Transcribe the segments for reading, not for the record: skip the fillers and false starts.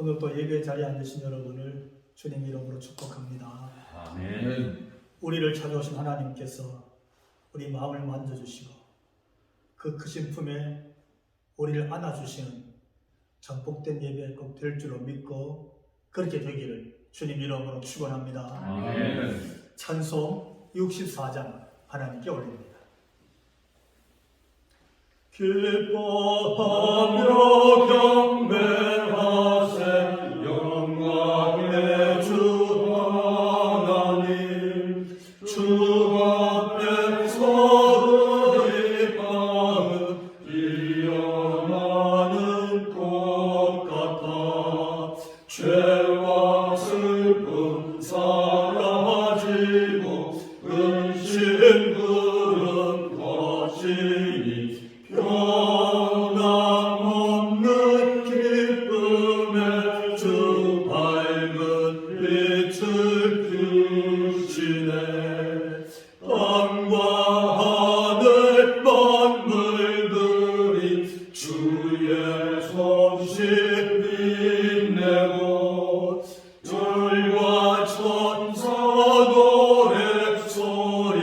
오늘 또 예배 자리에 앉으신 여러분을 주님 이름으로 축복합니다. 아멘. 우리를 찾아오신 하나님께서 우리 마음을 만져주시고 그 크신 품에 우리를 안아주시는 전복된 예배 꼭 될 줄로 믿고 그렇게 되기를 주님 이름으로 축원합니다. 아멘. 찬송 64장 하나님께 올립니다. 기뻐하며 경배하세 영광의 주 하나님 주 앞에서 우리 마음 피어나는 꽃 같아 죄와 슬픔 사라지고 근심 구름 거시니 변함없는 기쁨에 주 밝은 빛을 주시네. 땅과 하늘 만물들이 주의 솜씨 빛내고 들과 천사 노래소리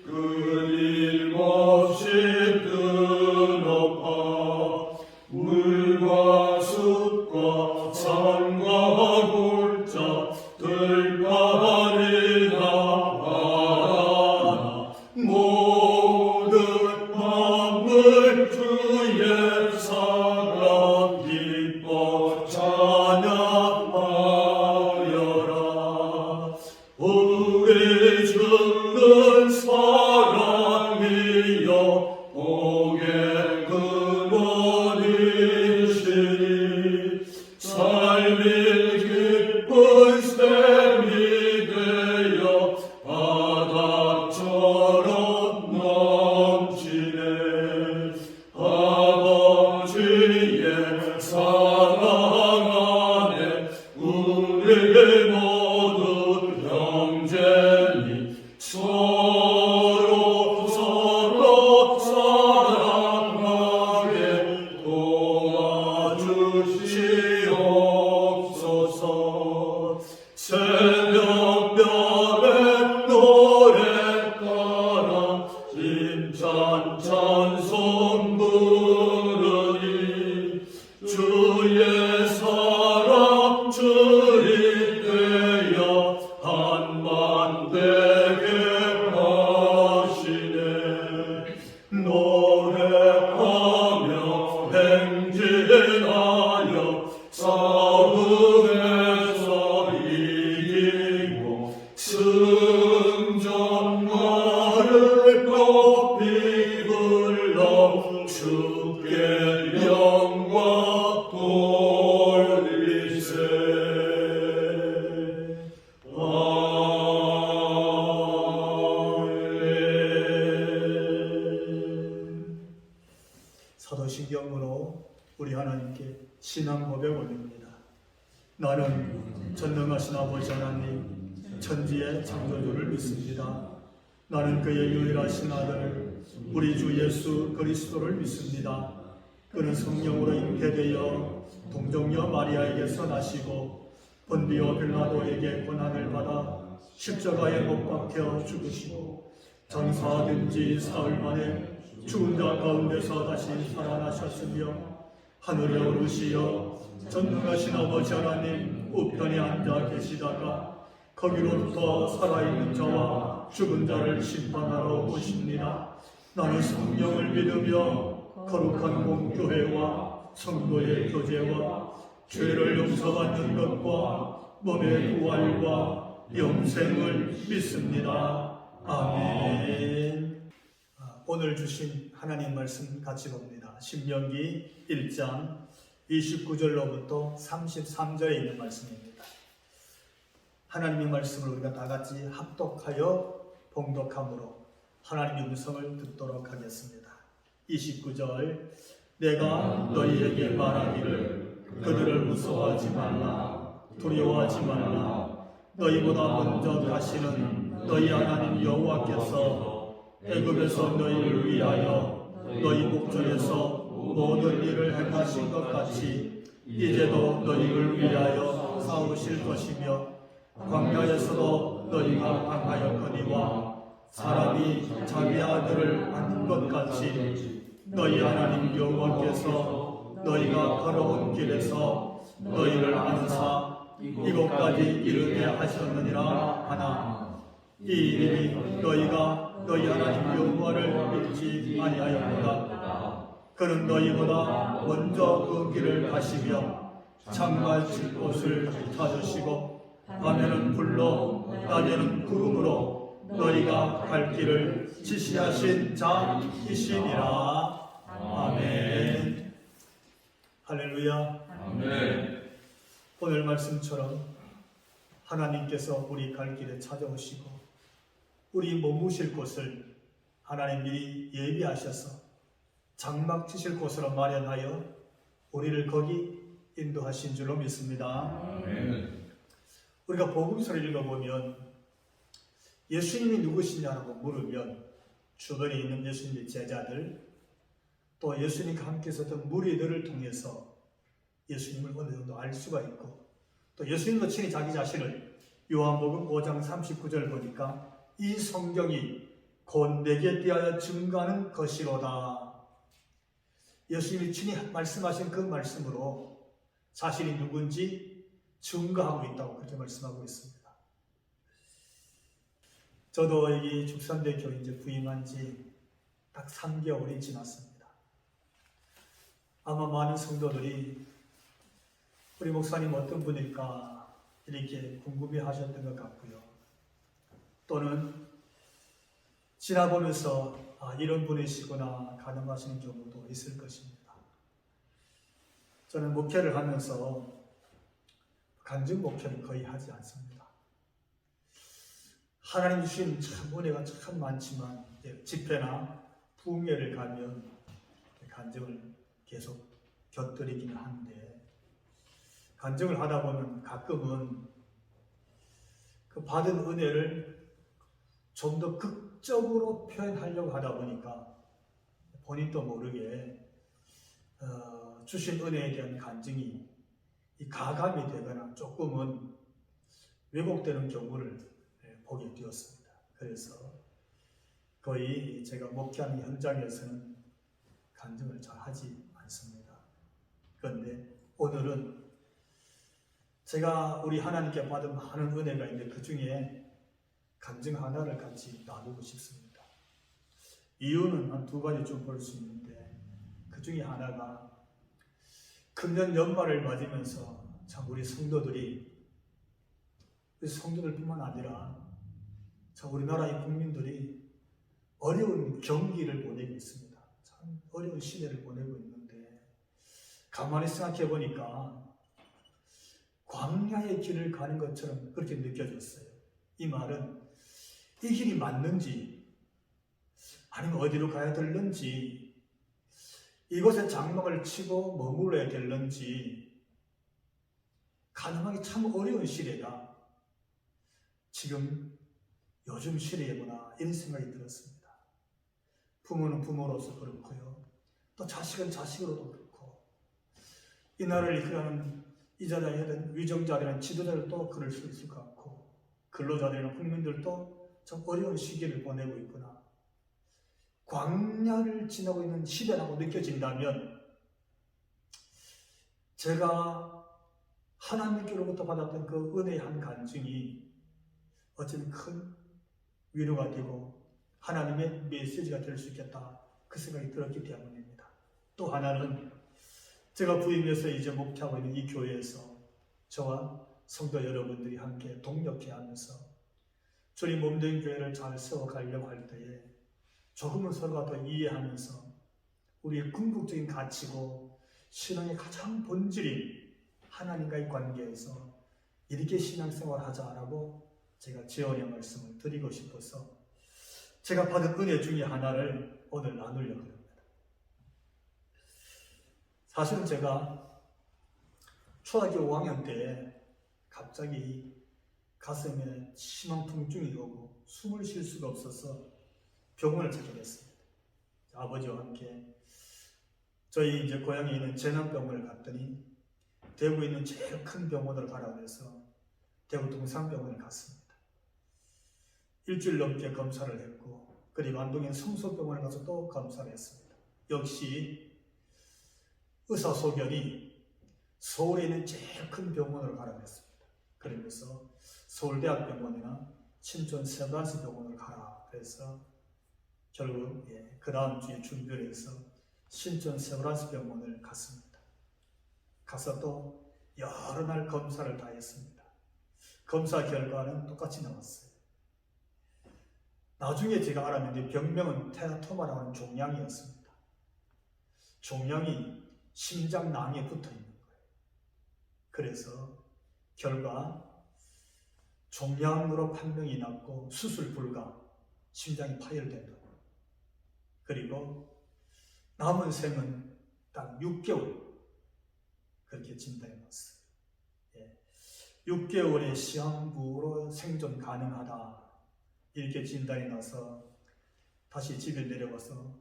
끊임없이 높아 물과 숲과 산과 골짜 들판이나 바다 모든 만물 주의 사랑 기뻐 찬양하여라. 우리 주는 사랑이여 복의 근원이시니 삶이 기쁜 샘이 되어 바다처럼 넘치네. 아버지의 사랑 안에 우리 모두 형제니 서로 사랑하게 도와주시옵소서. 새벽별의 노래 따라 힘찬 찬송 부르니 주의 사랑 주리 되어 한만 되게 하시네. 노래하며 행진하여 싸움에서 이기고 승전가를 높이 불러 주께 영광 돌리세. 사도신경으로 우리 하나님께 신앙 고백 올립니다. 나는 전능하신 아버지 하나님 천지의 창조주를 믿습니다. 나는 그의 유일하신 아들 우리 주 예수 그리스도를 믿습니다. 그는 성령으로 잉태되어 동정녀 마리아에게서 나시고 본디오 빌라도에게 고난을 받아 십자가에 못 박혀 죽으시고 전사된 지 사흘 만에 죽은 자 가운데서 다시 살아나셨으며 하늘에 오르시어 전능하신 아버지 하나님 우편에 앉아 계시다가 거기로부터 살아있는 자와 죽은 자를 심판하러 오십니다. 나는 성령을 믿으며 거룩한 공교회와 성도의 교제와 죄를 용서받는 것과 몸의 부활과 영생을 믿습니다. 아멘. 오늘 주신 하나님 말씀 같이 봅니다. 신명기 1장 29절로부터 33절에 있는 말씀입니다. 하나님의 말씀을 우리가 다 같이 합독하여 봉독함으로 하나님의 음성을 듣도록 하겠습니다. 29절 내가 너희에게 말하기를 그들을 무서워하지 말라 두려워하지 말라 너희보다 먼저 가시는 너희 하나님 여호와께서 애굽에서 너희를 위하여 너희 목전에서 모든 일을 행하신 것 같이 이제도 너희를 위하여 싸우실 것이며 광야에서도 너희가 당하였거니와 사람이 자기 아들을 안는 것 같이 너희 하나님 여호와께서 너희가 걸어온 길에서 너희를 안사 이곳까지 이르게 하셨느니라 하나 이 일이 너희가 너희 하나님 여호와를 믿지 아니하였도다. 그는 너희보다 먼저 그 길을 가시며 장마칠 곳을 찾으시고 밤에는 불로 낮에는 구름으로 너희가 갈 길을 지시하신 자이시니라. 아멘. 할렐루야. 아멘. 오늘 말씀처럼 하나님께서 우리 갈 길에 찾아오시고 우리 머무실 곳을 하나님 미리 예비하셔서 장막 치실 곳으로 마련하여 우리를 거기 인도하신 줄로 믿습니다. 아멘. 우리가 복음서를 읽어보면 예수님이 누구시냐고 물으면 주변에 있는 예수님의 제자들 또 예수님과 함께 있었던 무리들을 통해서 예수님을 어느 정도 알 수가 있고 또 예수님도 친히 자기 자신을 요한복음 5장 39절 보니까 이 성경이 곧 내게 대하여 증거하는 것이로다. 예수님이 친히 말씀하신 그 말씀으로 자신이 누군지 증거하고 있다고 그렇게 말씀하고 있습니다. 저도 이 죽산대 교회 이제 부임한 지 딱 3개월이 지났습니다. 아마 많은 성도들이 우리 목사님 어떤 분일까 이렇게 궁금해 하셨던 것 같고요. 또는 지나보면서 이런 분이시구나 가늠하시는 경우도 있을 것입니다. 저는 목회를 하면서 간증 목회를 거의 하지 않습니다. 하나님 주신 참 은혜가 참 많지만 집회나 부흥회를 가면 간증을 계속 곁들이기는 하는데 간증을 하다 보면 가끔은 그 받은 은혜를 좀 더 극적으로 표현하려고 하다 보니까 본인도 모르게 주신 은혜에 대한 간증이 가감이 되거나 조금은 왜곡되는 경우를 보게 되었습니다. 그래서 거의 제가 목회하는 현장에서는 간증을 잘 하지 않습니다. 그런데 오늘은 제가 우리 하나님께 받은 많은 은혜가 있는데 그 중에 간증 하나를 같이 나누고 싶습니다. 이유는 한 2가지 좀 볼 수 있는데 그 중에 하나가 금년 연말을 맞으면서 참 우리 성도들뿐만 아니라 참 우리나라의 국민들이 어려운 경기를 보내고 있습니다. 참 어려운 시대를 보내고 있는데 가만히 생각해 보니까 광야의 길을 가는 것처럼 그렇게 느껴졌어요. 이 말은 이 길이 맞는지 아니면 어디로 가야 되는지 이곳에 장막을 치고 머물러야 되는지 가늠하기 참 어려운 시대가 지금 요즘 시대구나 이런 생각이 들었습니다. 부모는 부모로서 그렇고요. 또 자식은 자식으로도 그렇고 이 나라를 이끌어가는 이자들이든 위정자들이나 지도자들도 그럴 수 있을 것 같고 근로자들이나 국민들도 참 어려운 시기를 보내고 있구나. 광야를 지나고 있는 시대라고 느껴진다면 제가 하나님께로부터 받았던 그 은혜의 한 간증이 어쩌면 큰 위로가 되고 하나님의 메시지가 될 수 있겠다 그 생각이 들었기 때문입니다. 또 하나는 제가 부임해서 이제 목회하고 있는 이 교회에서 저와 성도 여러분들이 함께 동력해 하면서 주님 몸된 교회를 잘 세워가려고 할 때에 조금은 서로가 더 이해하면서 우리의 궁극적인 가치고 신앙의 가장 본질인 하나님과의 관계에서 이렇게 신앙생활 하자라고 제가 제언의 말씀을 드리고 싶어서 제가 받은 은혜 중에 하나를 오늘 나누려고 합니다. 사실은 제가 초등학교 5학년 때 갑자기 가슴에 심한 통증이 오고 숨을 쉴 수가 없어서 병원을 찾게 됐습니다. 아버지와 함께 저희 이제 고향에 있는 재난병원을 갔더니 대구에 있는 제일 큰 병원을 가라고 해서 대구 동산병원을 갔습니다. 일주일 넘게 검사를 했고, 그리고 안동에 성소병원을 가서 또 검사를 했습니다. 역시 의사 소견이 서울에 있는 제일 큰 병원으로 가라고 했습니다. 그러면서 서울대학병원이나 신촌 세브란스 병원을 가라 그래서 결국 그 다음 주에 준비를 해서 신촌 세브란스 병원을 갔습니다. 가서 또 여러 날 검사를 다 했습니다. 검사 결과는 똑같이 나왔어요. 나중에 제가 알았는데 병명은 테라토마라고 하는 종양이었습니다. 종양이 심장낭에 붙어 있는 거예요. 그래서 결과 종양으로 판명이 났고 수술 불가, 심장이 파열된다고. 그리고 남은 생은 딱 6개월 그렇게 진단이 났어요. 6개월의 시한부로 생존 가능하다 이렇게 진단이 나서 다시 집에 내려와서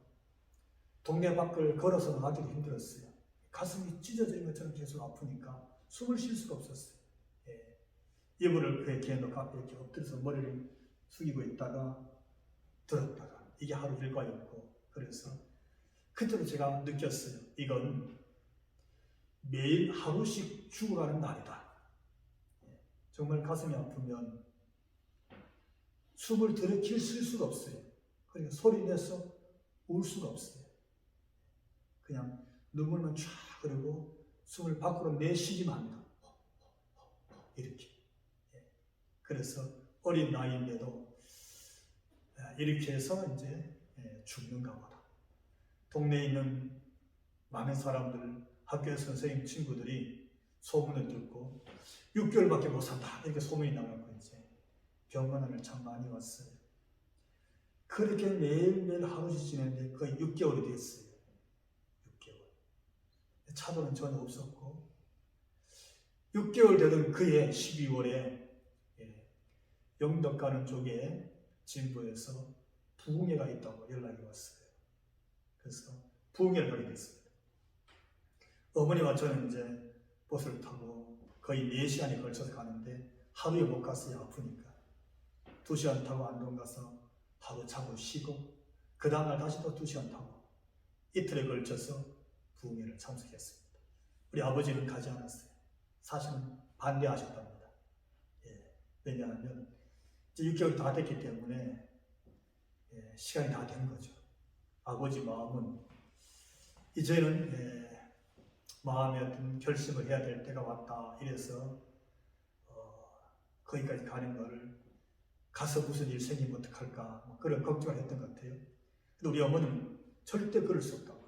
동네 밖을 걸어서 나가기도 힘들었어요. 가슴이 찢어진 것처럼 계속 아프니까 숨을 쉴 수가 없었어요. 이불을 그 개놓고 앞에 이렇게 엎드려서 머리를 숙이고 있다가 들었다가 이게 하루 일과였고, 그래서 그때로 제가 느꼈어요. 이건 매일 하루씩 죽어가는 날이다. 정말 가슴이 아프면 숨을 들이킬 수가 없어요. 그러니까 소리 내서 울 수가 없어요. 그냥 눈물만 쫙 흐르고 숨을 밖으로 내쉬기만 합니다. 이렇게. 그래서 어린 나이인데도 이렇게 해서 이제 죽는가 보다. 동네에 있는 많은 사람들, 학교 선생님 친구들이 소문을 듣고 6개월밖에 못 산다 이렇게 소문이 나가고 이제 병원을 참 많이 왔어요. 그렇게 매일매일 하루씩 지냈는데 거의 6개월이 됐어요. 6개월. 차도는 전혀 없었고 6개월 되던 그해 12월에 영덕 가는 쪽에 진부에서 부흥회가 있다고 연락이 왔어요. 그래서 부흥회를 가게 됐습니다. 어머니와 저는 이제 버스를 타고 거의 4시간에 걸쳐서 가는데 하루에 못 갔어요. 아프니까. 2시간 타고 안동 가서 하루 자고 쉬고 그 다음날 다시 또 2시간 타고 이틀에 걸쳐서 부흥회를 참석했습니다. 우리 아버지는 가지 않았어요. 사실은 반대하셨답니다. 왜냐하면 이제 6개월이 다 됐기 때문에 시간이 다 된 거죠. 아버지 마음은 이제는 마음의 어떤 결심을 해야 될 때가 왔다 이래서 거기까지 가는 거를 가서 무슨 일 생기면 어떡할까 뭐 그런 걱정을 했던 것 같아요. 근데 우리 어머니는 절대 그럴 수 없다고.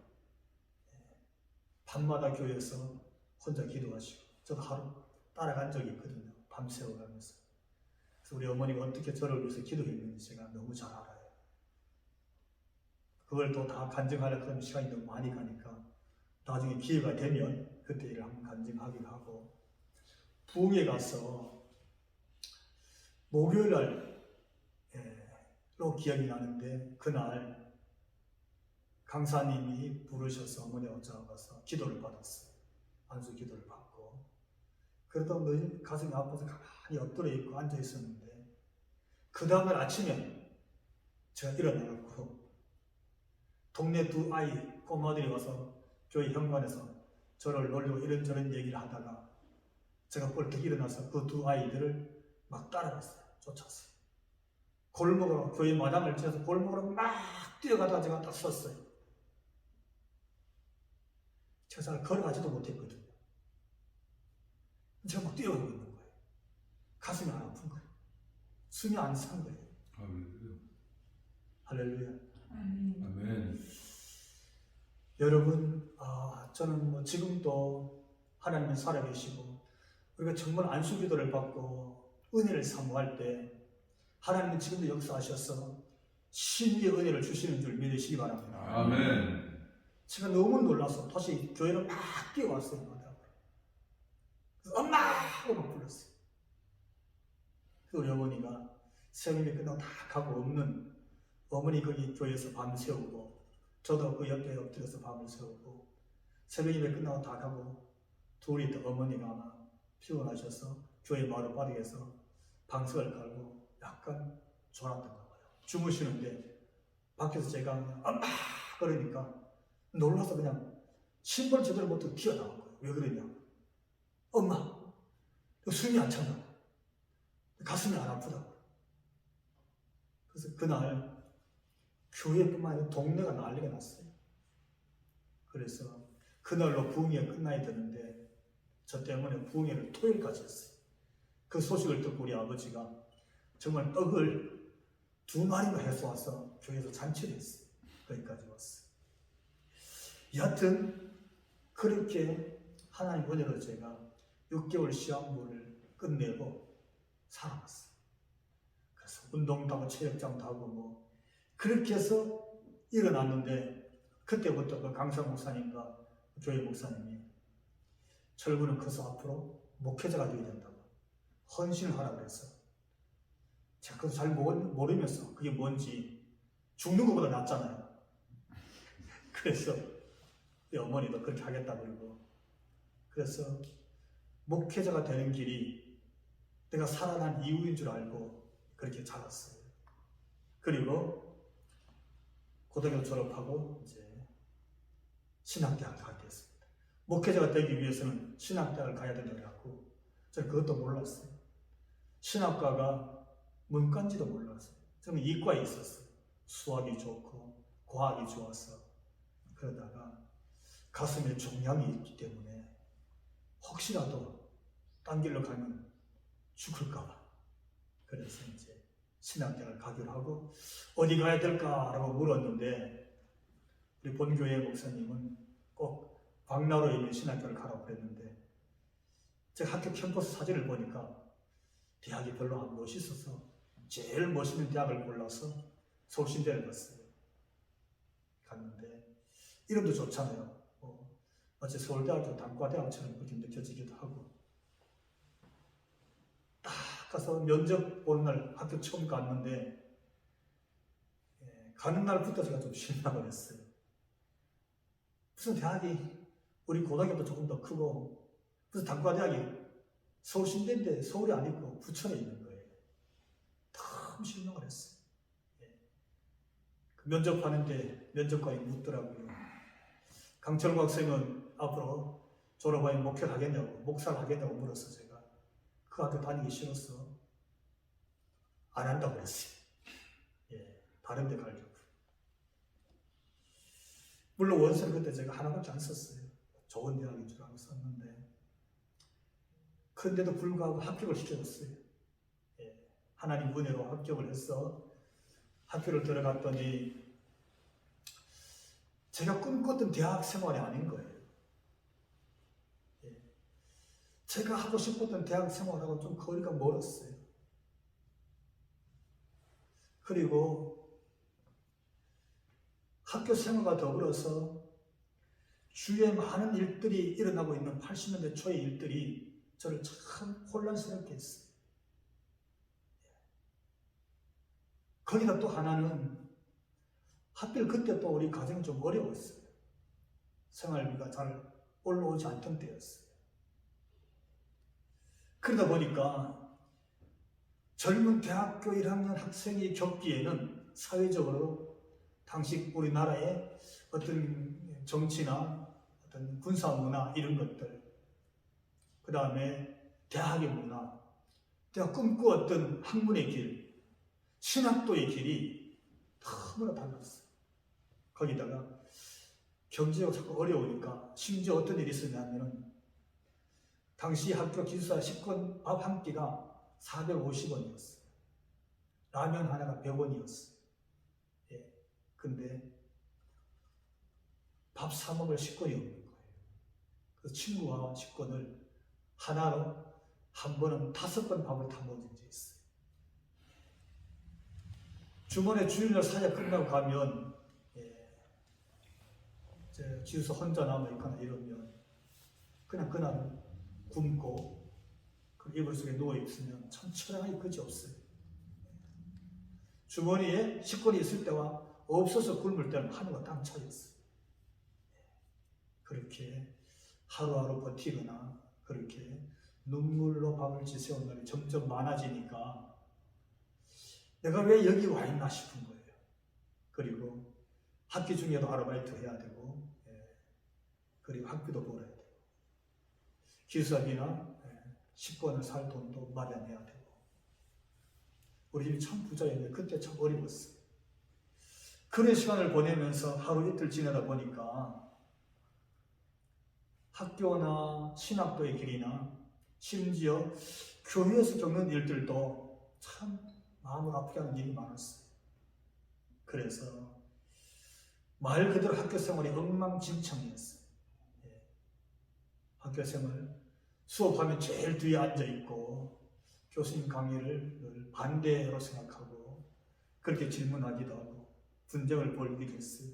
밤마다 교회에서 혼자 기도하시고 저도 하루 따라간 적이 있거든요. 밤새워 가면서. 그래서 우리 어머니가 어떻게 저를 위해서 기도했는지 제가 너무 잘 알아요. 그걸 또 다 간증하려고 하면 시간이 너무 많이 가니까 나중에 기회가 되면 그때 일을 한번 간증하기로 하고, 부흥회 가서 목요일 날로 기억이 나는데 그날 강사님이 부르셔서 어머니하고 저하고 가서 기도를 받았어요. 안수 기도를 받고 그러다 늘 가슴이 아파서 가만히 엎드려 있고 앉아 있었는데 그 다음날 아침에 제가 일어나갖고 동네 2 아이 꼬마들이 와서 교회 현관에서 저를 놀리고 이런저런 얘기를 하다가 제가 벌떡 일어나서 그 2 아이들을 막 따라갔어요. 쫓았어요. 골목으로, 교회 마당을 지나서 골목으로 막 뛰어가다가 제가 딱 섰어요. 제가 잘 걸어가지도 못했거든요. 제가 막 뛰어가고 있는 거예요. 가슴이 안 아픈 거예요. 숨이 안 산 거예요. 할렐루야. 아멘. 여러분, 저는 뭐 지금도 하나님은 살아계시고 우리가 정말 안수기도를 받고 은혜를 사모할 때 하나님은 지금도 역사하셔서 신의 은혜를 주시는 줄 믿으시기 바랍니다. 아멘. 제가 너무 놀라서 다시 교회로 막 뛰어왔어요. 그래서 엄마! 하고 막 불렀어요. 그래서 우리 어머니가 새벽에 끝나고 다 가고 없는 어머니 거기 교회에서 밤을 새우고 저도 그 옆에 엎드려서 밤을 새우고 새벽에 끝나고 다 가고 둘이 또 어머니가 아마 피곤하셔서 교회 마루 바닥에서 방석을 깔고 약간 졸았던가 봐요. 주무시는데 밖에서 제가 그냥 엄마 그러니까 놀라서 그냥 신발 제대로 못하고 튀어나온 거예요. 왜 그러냐? 엄마, 숨이 안 찬다고. 가슴이 안 아프다고. 그래서 그날 교회뿐만 아니라 동네가 난리가 났어요. 그래서 그날로 부흥회가 끝나야 되는데 저 때문에 부흥회를 토요일까지 했어요. 그 소식을 듣고 우리 아버지가 정말 떡을 2마리나 해서 와서 교회에서 잔치를 했어요. 거기까지 왔어요. 여하튼 그렇게 하나님 은혜로 제가 6개월 시험부를 끝내고 살아왔어요. 그래서 운동도 하고 체육장도 하고 뭐 그렇게 해서 일어났는데 그때부터 그 강사 목사님과 교회 목사님이 철부는 커서 앞으로 목회자가 되어야 된다고 헌신을 하라고 그랬어. 제가 그거 잘 모르면서 그게 뭔지 죽는 것보다 낫잖아요. 그래서 우리 어머니도 그렇게 하겠다고 그러고 그래서 목회자가 되는 길이 내가 살아난 이유인 줄 알고 그렇게 자랐어요. 그리고 고등학교 졸업하고 이제 신학대학을 가게 됐습니다. 목회자가 되기 위해서는 신학대학을 가야 된다고 해갖고 저는 그것도 몰랐어요. 신학과가 문과인지도 몰랐어요. 저는 이과에 있었어요. 수학이 좋고 과학이 좋아서 그러다가 가슴에 종양이 있기 때문에 혹시라도 딴 길로 가면 죽을까봐 그래서 이제 신학대학을 가기로 하고 어디 가야 될까라고 물었는데 우리 본교회 목사님은 꼭 광나루에 있는 신학교를 가라고 그랬는데 제가 학교 캠퍼스 사진을 보니까 대학이 별로 안 멋있어서 제일 멋있는 대학을 골라서 서울신대를 갔어요. 갔는데 이름도 좋잖아요. 마치 서울대학교 단과대학처럼 그렇게 느껴지기도 하고 딱 가서 면접 보는 날 학교 처음 갔는데 가는 날부터 제가 좀 실망을 했어요. 무슨 대학이 우리 고등학교도 조금 더 크고 무슨 단과대학이 서울신대인데 서울이 아니고 부천에 있는 거예요. 너무 실망을 했어요. 그 면접하는데 면접관이 묻더라고요. 강철국 학생은 앞으로 졸업하면 목회를 하겠냐고 목사를 하겠냐고 물었어. 제가 그 학교 다니기 싫어서 안 한다고 그랬어요. 다른 데 가려고. 물론 원서를 그때 제가 하나밖에 안 썼어요. 좋은 대학인 줄 알고 썼는데 그런데도 불구하고 합격을 시켜줬어요. 하나님 은혜로 합격을 해서 학교를 들어갔더니 제가 꿈꿨던 대학 생활이 아닌 거예요. 제가 하고 싶었던 대학 생활하고 좀 거리가 멀었어요. 그리고 학교 생활과 더불어서 주위에 많은 일들이 일어나고 있는 80년대 초의 일들이 저를 참 혼란스럽게 했어요. 거기다 또 하나는 하필 그때 또 우리 가정이 좀 어려웠어요. 생활비가 잘 올라오지 않던 때였어요. 그러다 보니까 젊은 대학교 1학년 학생이 겪기에는 사회적으로 당시 우리나라의 어떤 정치나 어떤 군사 문화 이런 것들, 그 다음에 대학의 문화, 내가 꿈꾸었던 학문의 길, 신학도의 길이 너무나 달랐어요. 거기다가 경제가 자꾸 어려우니까 심지어 어떤 일이 있었냐면 당시 학교 기숙사 식권 밥 한 끼가 450원이었어요. 라면 하나가 100원이었어요. 근데 밥 사 먹을 식권이 없는 거예요. 그 친구와 식권을 하나로 한 번은 5번 밥을 다 먹은 적이 있어요. 주말에 주일날 사역 끝나고 가면 지우서 혼자 남아있거나 이러면 그냥 그날은 굶고 그 이불 속에 누워있으면 참 처량하기 그지없어요. 주머니에 식권이 있을 때와 없어서 굶을 때는 하늘과 땅 차이였어요. 그렇게 하루하루 버티거나 그렇게 눈물로 밥을 지새운 날이 점점 많아지니까 내가 왜 여기 와 있나 싶은 거예요. 그리고 학기 중에도 아르바이트 해야 되고, 그리고 학비도 벌어야 되고, 기숙사비나 10권을 살 돈도 마련해야 되고, 우리 집이 참 부자였는데 그때 참 어려웠어요. 그런 시간을 보내면서 하루 이틀 지내다 보니까 학교나 신학도의 길이나 심지어 교회에서 겪는 일들도 참 마음을 아프게 하는 일이 많았어요. 그래서 말 그대로 학교 생활이 엉망진창이었어요. 학교 생활 수업하면 제일 뒤에 앉아있고 교수님 강의를 늘 반대로 생각하고 그렇게 질문하기도 하고 분쟁을 벌이기도 했어요.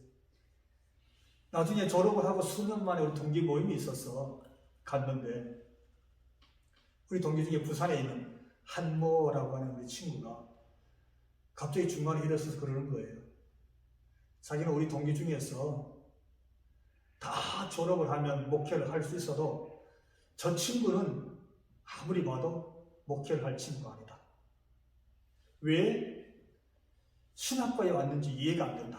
나중에 졸업을 하고 수년 만에 우리 동기 모임이 있어서 갔는데 우리 동기 중에 부산에 있는 한모라고 하는 우리 친구가 갑자기 중간에 일어서서 그러는 거예요. 자기는 우리 동기 중에서 다 졸업을 하면 목회를 할 수 있어도 저 친구는 아무리 봐도 목회를 할 친구가 아니다. 왜 신학과에 왔는지 이해가 안 된다.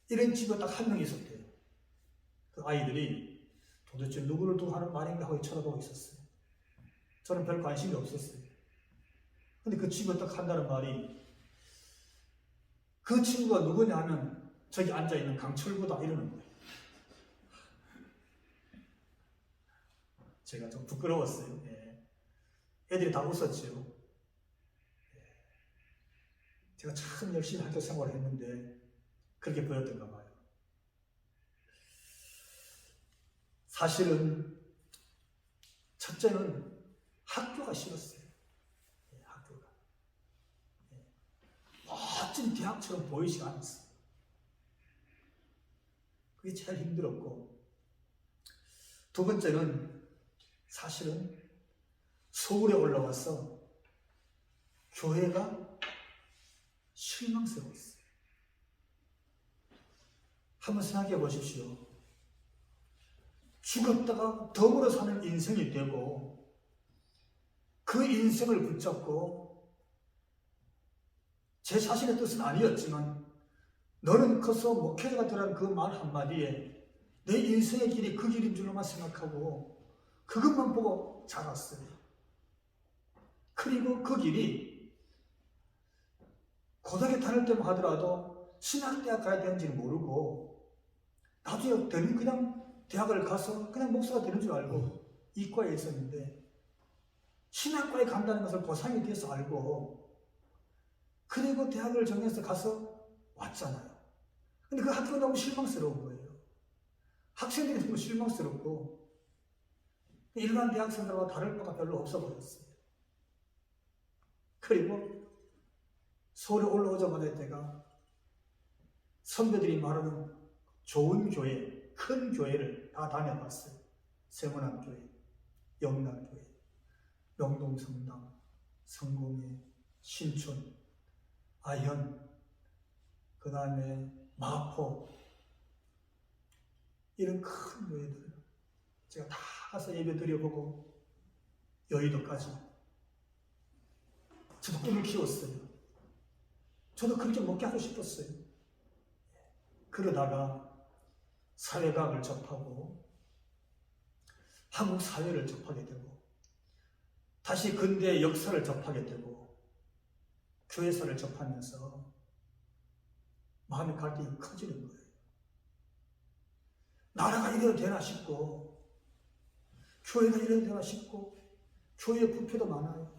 이런 친구가 딱 한 명 있었대요. 그 아이들이 도대체 누구를 두고 하는 말인가 하고 쳐다보고 있었어요. 저는 별 관심이 없었어요. 근데 그 친구가 딱 한다는 말이 그 친구가 누구냐 하면 저기 앉아있는 강철구다 이러는 거예요. 제가 좀 부끄러웠어요. 애들이 다 웃었죠. 제가 참 열심히 학교 생활을 했는데 그렇게 보였던가 봐요. 사실은 첫째는 학교가 싫었어요. 학교가. 멋진 대학처럼 보이지 않았어요. 그게 제일 힘들었고, 두 번째는 사실은 서울에 올라와서 교회가 실망스러웠어요. 한번 생각해 보십시오. 죽었다가 덤으로 사는 인생이 되고 그 인생을 붙잡고 제 자신의 뜻은 아니었지만 너는 커서 목회자가 되라는 그 말 한마디에 내 인생의 길이 그 길인 줄로만 생각하고 그것만 보고 자랐어요. 그리고 그 길이 고등학교 다닐 때만 하더라도 신학대학 가야 되는지는 모르고 나중에 되는 그냥 대학을 가서 그냥 목사가 되는 줄 알고 이과에 있었는데 신학과에 간다는 것을 고3이 돼서 알고 그리고 대학을 정해서 가서 왔잖아요. 근데 그 학교가 너무 실망스러운 거예요. 학생들이 너무 실망스럽고 일반 대학생들과 다를 바가 별로 없어 보였어요. 그리고 서울에 올라오자마자 때가 선배들이 말하는 좋은 교회, 큰 교회를 다 다녀봤어요. 세문안교회, 영락교회, 명동성당, 성공회, 신촌, 아현, 그 다음에 마포 이런 큰 교회들 제가 다 가서 예배 드려보고 여의도까지 저도 꿈을 키웠어요. 저도 그렇게 먹게 하고 싶었어요. 그러다가 사회과학을 접하고 한국 사회를 접하게 되고 다시 근대 역사를 접하게 되고 교회사를 접하면서 마음의 갈등이 커지는 거예요. 나라가 이래도 되나 싶고 교회가 이래도 되나 싶고 교회의 부패도 많아요.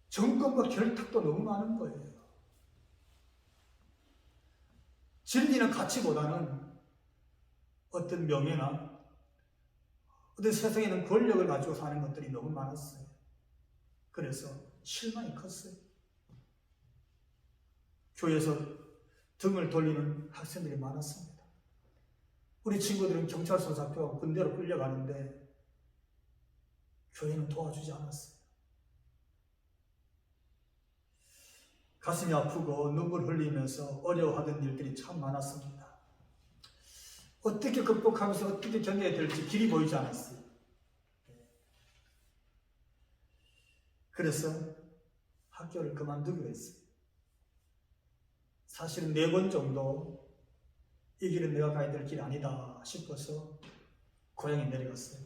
정권과 결탁도 너무 많은 거예요. 진리는 가치보다는 어떤 명예나 어떤 세상에는 권력을 가지고 사는 것들이 너무 많았어요. 그래서 실망이 컸어요. 교회에서 등을 돌리는 학생들이 많았습니다. 우리 친구들은 경찰서 잡혀가고 군대로 끌려가는데 교회는 도와주지 않았어요. 가슴이 아프고 눈물 흘리면서 어려워하던 일들이 참 많았습니다. 어떻게 극복하면서 어떻게 견뎌야 될지 길이 보이지 않았어요. 그래서 학교를 그만두기로 했어요. 사실은 4번 정도 이 길은 내가 가야 될 길이 아니다 싶어서 고향에 내려갔어요.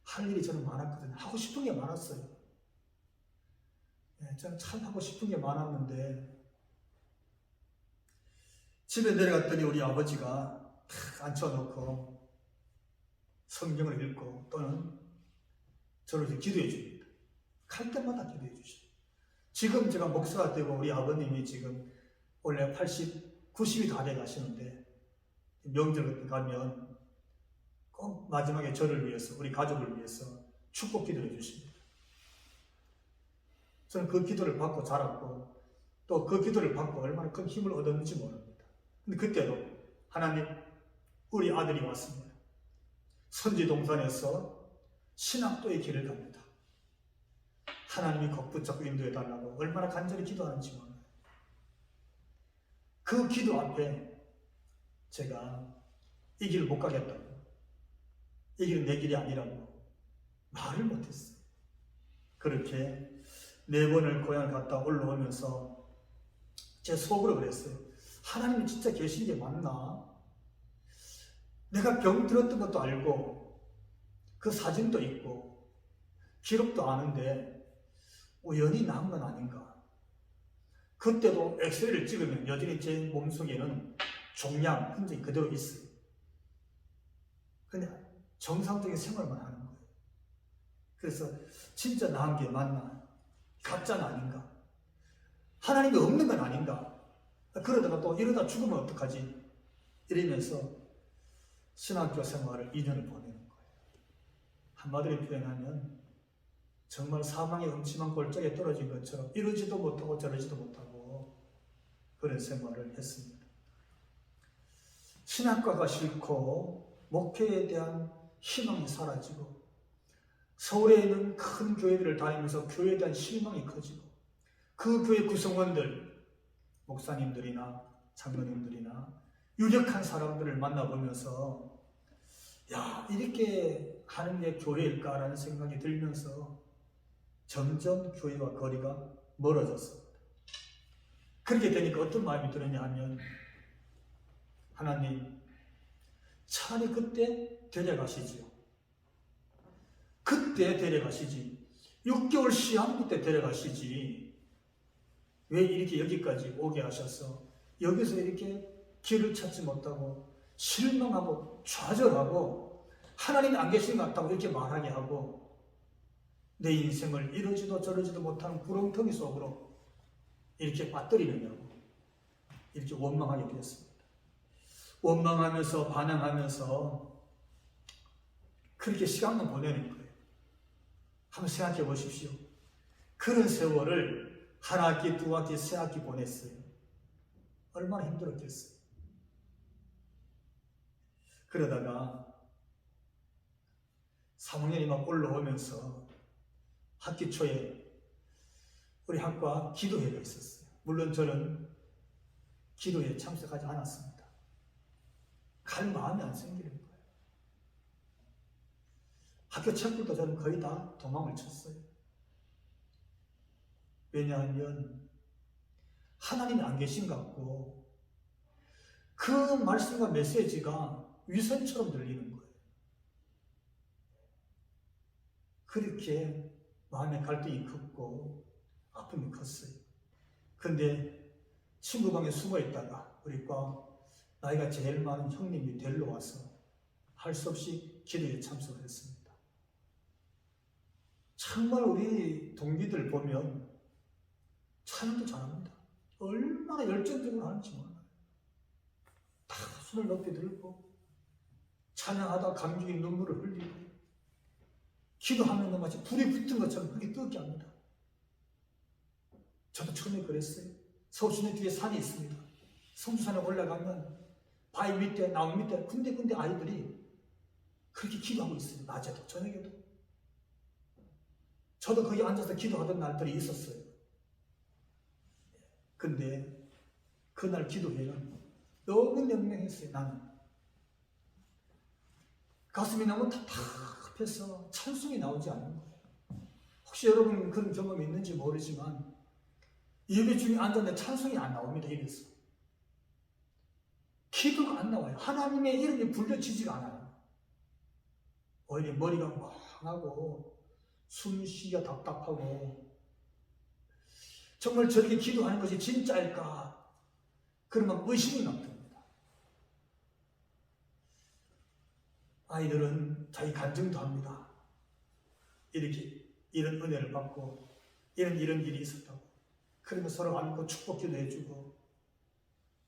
할 일이 저는 많았거든요. 하고 싶은 게 많았어요. 저는 참 하고 싶은 게 많았는데 집에 내려갔더니 우리 아버지가 탁 앉혀놓고 성경을 읽고 또는 저를 이렇게 기도해 줍니다. 갈 때마다 기도해 주시죠. 지금 제가 목사가 되고 우리 아버님이 지금 원래 80, 90이 다 돼 가시는데 명절 때 가면 꼭 마지막에 저를 위해서 우리 가족을 위해서 축복 기도해 주십니다. 저는 그 기도를 받고 자랐고 또 그 기도를 받고 얼마나 큰 힘을 얻었는지 모릅니다. 근데 그때도 하나님 우리 아들이 왔습니다. 선지동산에서 신학도의 길을 갑니다. 하나님이 꼭 붙잡고 인도해 달라고 얼마나 간절히 기도하는지 몰라요. 그 기도 앞에 제가 이 길을 못 가겠다고, 이 길은 내 길이 아니라고 말을 못했어요. 그렇게 4번을 고향을 갔다 올라오면서 제 속으로 그랬어요. 하나님이 진짜 계신 게 맞나? 내가 병 들었던 것도 알고 그 사진도 있고 기록도 아는데 우연히 나은 건 아닌가? 그때도 엑스레이를 찍으면 여전히 제 몸속에는 종양 흔적이 그대로 있어요. 근데 정상적인 생활만 하는 거예요. 그래서 진짜 나은 게 맞나? 가짜는 아닌가? 하나님이 없는 건 아닌가? 그러다가 또 이러다 죽으면 어떡하지? 이러면서 신학교 생활을 2년을 보내는 거예요. 한마디로 표현하면 정말 사망의 음침한 골짜기에 떨어진 것처럼 이러지도 못하고 저러지도 못하고 그런 생활을 했습니다. 신학과가 싫고 목회에 대한 희망이 사라지고 서울에 있는 큰 교회들을 다니면서 교회에 대한 실망이 커지고 그 교회 구성원들, 목사님들이나 장로님들이나 유력한 사람들을 만나보면서 야, 이렇게 하는 게 교회일까라는 생각이 들면서 점점 교회와 거리가 멀어졌습니다. 그렇게 되니까 어떤 마음이 들었냐 하면 하나님, 차라리 그때 데려가시지요. 그때 데려가시지. 6개월 시험부 때 데려가시지. 왜 이렇게 여기까지 오게 하셔서 여기서 이렇게 길을 찾지 못하고 실망하고 좌절하고 하나님이 안 계신 것 같다고 이렇게 말하게 하고 내 인생을 이러지도 저러지도 못하는 구렁텅이 속으로 이렇게 빠뜨리느냐고 이렇게 원망하게 되었습니다. 원망하면서 반항하면서 그렇게 시간만 보내는 거예요. 한번 생각해 보십시오. 그런 세월을 한 학기, 2학기, 3학기 보냈어요. 얼마나 힘들었겠어요. 그러다가 3학년이 막 올라오면서 학기 초에 우리 학과 기도회가 있었어요. 물론 저는 기도회에 참석하지 않았습니다. 갈 마음이 안 생기는 거예요. 학교 책부터 저는 거의 다 도망을 쳤어요. 왜냐하면 하나님이 안 계신 것 같고 그 말씀과 메시지가 위선처럼 들리는 거예요. 그렇게 마음의 갈등이 컸고 아픔이 컸어요. 근데 친구 방에 숨어 있다가 우리 과 나이가 제일 많은 형님이 데리러 와서 할 수 없이 기도에 참석을 했습니다. 정말 우리 동기들 보면 찬양도 잘합니다. 얼마나 열정적으로 하는지 몰라요. 다 손을 높이 들고 찬양하다 감격의 눈물을 흘리고 기도하면 마치 불이 붙은 것처럼 그렇게 뜨겁게 합니다. 저도 처음에 그랬어요. 서울시내 뒤에 산이 있습니다. 성주산에 올라가면 바위 밑에 나무 밑에 군데군데 아이들이 그렇게 기도하고 있어요. 낮에도 저녁에도. 저도 거기 앉아서 기도하던 날들이 있었어요. 근데 그날 기도회는 너무 명명했어요. 나는 가슴이 너무 답답해서 찬송이 나오지 않는 거예요. 혹시 여러분 그런 경험이 있는지 모르지만 예배 중에 앉았는데 찬송이 안 나옵니다. 이래서 기도가 안 나와요. 하나님의 이름이 불려지지가 않아요. 오히려 머리가 멍하고 숨쉬기가 답답하고 정말 저렇게 기도하는 것이 진짜일까? 그러면 의심이 막 듭니다. 아이들은 자기 간증도 합니다. 이렇게 이런 은혜를 받고 이런 일이 있었다고. 그러면 서로 안고 축복기도 해주고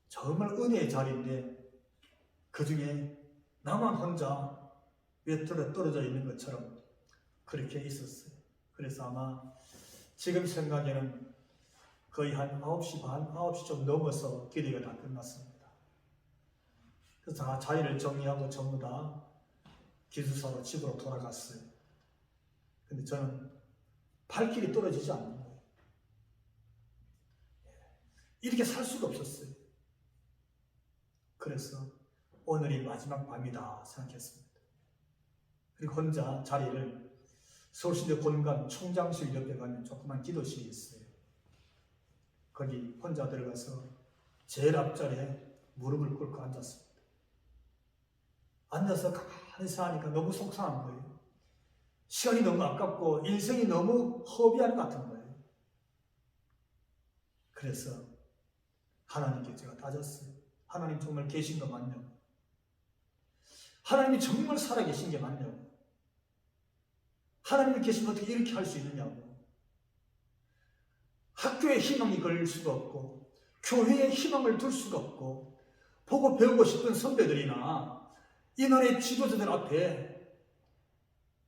정말 은혜의 자리인데 그 중에 나만 혼자 외톨에 떨어져 있는 것처럼 그렇게 있었어요. 그래서 아마 지금 생각에는 거의 한 9시 반, 9시 좀 넘어서 기도가 다 끝났습니다. 그래서 다 자리를 정리하고 전부 다 기숙사로 집으로 돌아갔어요. 근데 저는 발길이 떨어지지 않는 거예요. 이렇게 살 수가 없었어요. 그래서 오늘이 마지막 밤이다 생각했습니다. 그리고 혼자 자리를 서울시대 본관 총장실 옆에 가면 조그만 기도실이 있어요. 거기 혼자 들어가서 제일 앞자리에 무릎을 꿇고 앉았습니다. 앉아서 가만히 있으니까 너무 속상한 거예요. 시간이 너무 아깝고 인생이 너무 허비한 것 같은 거예요. 그래서 하나님께 제가 따졌어요. 하나님 정말 계신 거 맞냐고. 하나님이 정말 살아계신 게 맞냐고. 하나님이 계시면 어떻게 이렇게 할 수 있느냐고. 학교에 희망이 걸릴 수가 없고 교회에 희망을 둘 수가 없고 보고 배우고 싶은 선배들이나 인원의 지도자들 앞에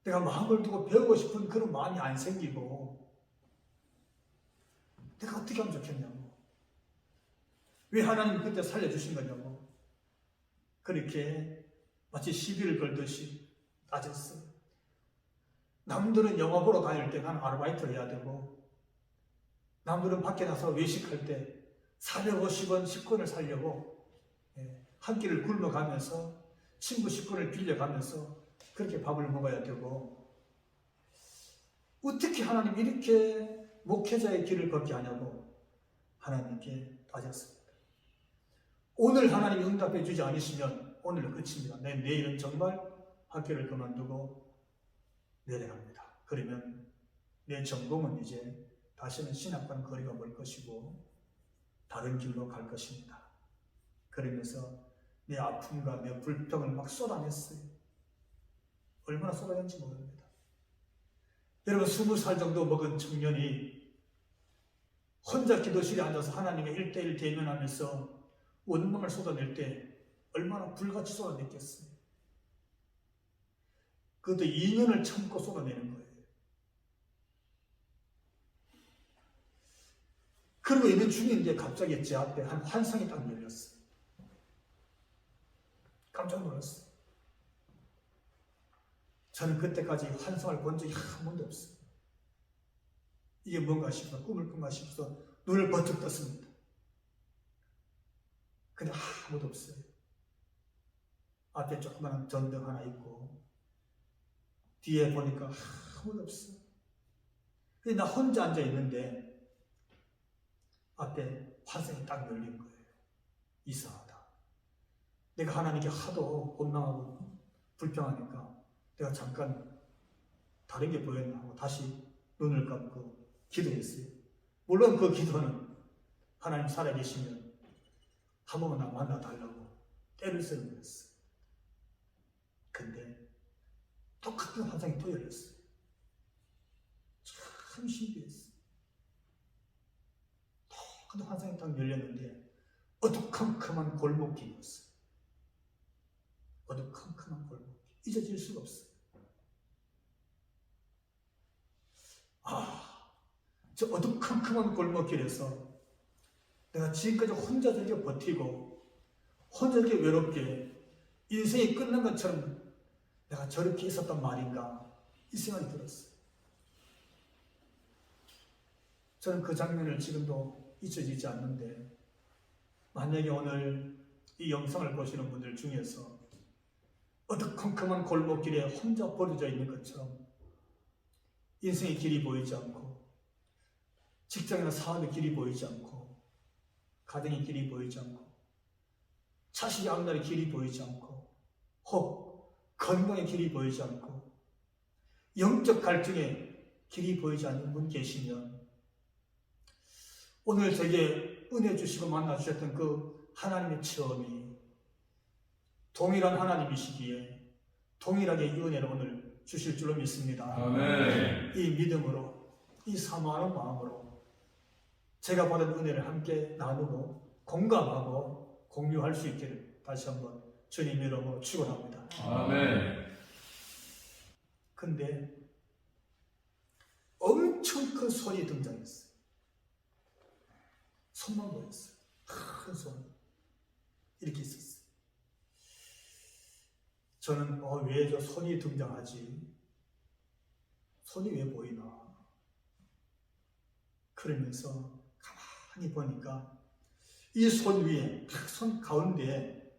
내가 마음을 두고 배우고 싶은 그런 마음이 안 생기고 내가 어떻게 하면 좋겠냐고. 왜 하나님이 그때 살려주신 거냐고. 그렇게 마치 시비를 걸듯이 따졌어요. 남들은 영화 보러 다닐 때 난 아르바이트를 해야 되고 남들은 밖에 나서 외식할 때 450원 식권을 살려고 한 끼를 굶어가면서 친구 식권을 빌려가면서 그렇게 밥을 먹어야 되고 어떻게 하나님 이렇게 목회자의 길을 걷게 하냐고 하나님께 따졌습니다. 오늘 하나님이 응답해 주지 않으시면 오늘은 끝입니다. 내일은 정말 학교를 그만두고 내려갑니다. 그러면 내 전공은 이제 다시는 신학과는 거리가 멀 것이고 다른 길로 갈 것입니다. 그러면서 내 아픔과 내 불평을 막 쏟아냈어요. 얼마나 쏟아냈는지 모릅니다. 여러분 20살 정도 먹은 청년이 혼자 기도실에 앉아서 하나님의 1:1 대면하면서 원망을 쏟아낼 때 얼마나 불같이 쏟아냈겠어요. 그것도 2년을 참고 쏟아내는 거예요. 그러고 있는 중인데 갑자기 제 앞에 한 환상이 딱 열렸어요. 깜짝 놀랐어요. 저는 그때까지 환상을 본 적이 한 번도 없어요. 이게 뭔가 싶어 꿈을 꾼가 싶어서 눈을 번쩍 떴습니다. 근데 아무도 없어요. 앞에 조그마한 전등 하나 있고 뒤에 보니까 아무도 없어요. 근데 나 혼자 앉아 있는데 앞에 환상이 딱 열린 거예요. 이상하다. 내가 하나님께 하도 원망하고 불평하니까 내가 잠깐 다른 게 보였나 하고 다시 눈을 감고 기도했어요. 물론 그 기도는 하나님 살아계시면 한 번만 나 만나달라고 때를 쓰는 거였어요. 근데 똑같은 환상이 또 열렸어요. 참 신기했어요. 똑같은 환상이 딱 열렸는데 어두컴컴한 골목길이었어요. 어두컴컴한 골목길. 잊어질 수가 없어요. 저 어두컴컴한 골목길에서 내가 지금까지 혼자 저렇게 버티고 혼자 저렇게 외롭게 인생이 끝난 것처럼 내가 저렇게 있었단 말인가 이 생각이 들었어요. 저는 그 장면을 지금도 잊혀지지 않는데 만약에 오늘 이 영상을 보시는 분들 중에서 어두컴컴한 골목길에 혼자 버려져 있는 것처럼 인생의 길이 보이지 않고 직장이나 사업의 길이 보이지 않고 가정의 길이 보이지 않고 자식의 앞날의 길이 보이지 않고 혹 건강의 길이 보이지 않고 영적 갈증의 길이 보이지 않는 분 계시면 오늘 제게 은혜 주시고 만나 주셨던 그 하나님의 처음이 동일한 하나님이시기에 동일하게 이 은혜를 오늘 주실 줄로 믿습니다. 아멘. 이 믿음으로 이 사모하는 마음으로 제가 받은 은혜를 함께 나누고 공감하고 공유할 수 있기를 다시 한번 주님 이름으로 축원합니다. 아멘. 근데 엄청 큰 손이 등장했어요. 손만 보였어요. 큰 손. 이렇게 있었어요. 저는 왜 저 손이 등장하지? 손이 왜 보이나? 그러면서 가만히 보니까 이 손 위에, 손 가운데에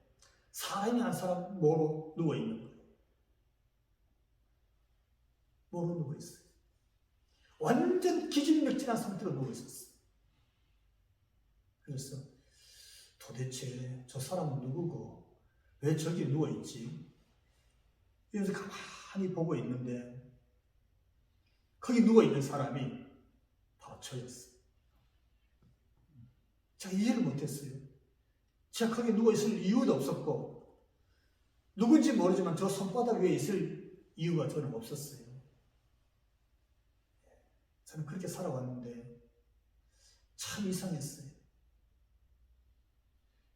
사람이 한 사람 모로 누워 있는 거예요. 모로 누워 있어요. 완전 기진맥진한 상태로 누워 있었어요. 그래서 도대체 저 사람은 누구고 왜 저기 누워 있지? 이러면서 가만히 보고 있는데 거기 누워 있는 사람이 바로 저였어요. 제가 이해를 못했어요. 제가 거기 누워 있을 이유도 없었고 누군지 모르지만 저 손바닥 위에 있을 이유가 저는 없었어요. 저는 그렇게 살아왔는데 참 이상했어요.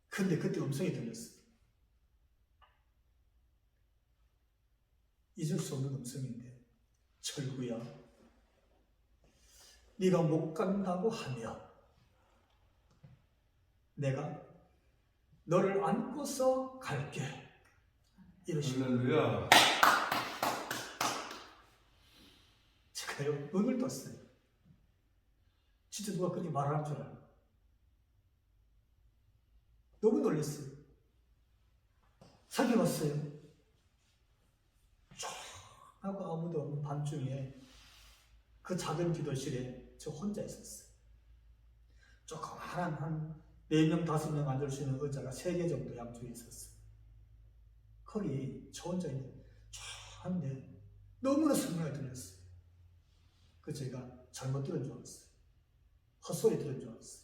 근데 그때 음성이 들렸어요. 잊을 수 없는 음성인데, 철구야, 네가 못 간다고 하면 내가 너를 안고서 갈게. 이러시고 할렐루야. 제가요 눈을 떴어요. 진짜 누가 그렇게 말하는 줄 알고 너무 놀랐어요. 살펴봤어요. 쫙 하고 아무도 없는 밤중에 그 작은 기도실에 저 혼자 있었어요. 조그마한 한 4명, 5명 앉을 수 있는 의자가 3개 정도 양쪽에 있었어요. 거기 저 혼자 있는데 쫙 한데 너무나 선명하게 들렸어요. 그 제가 잘못 들은 줄 알았어요. 헛소리 들은 줄 알았어요.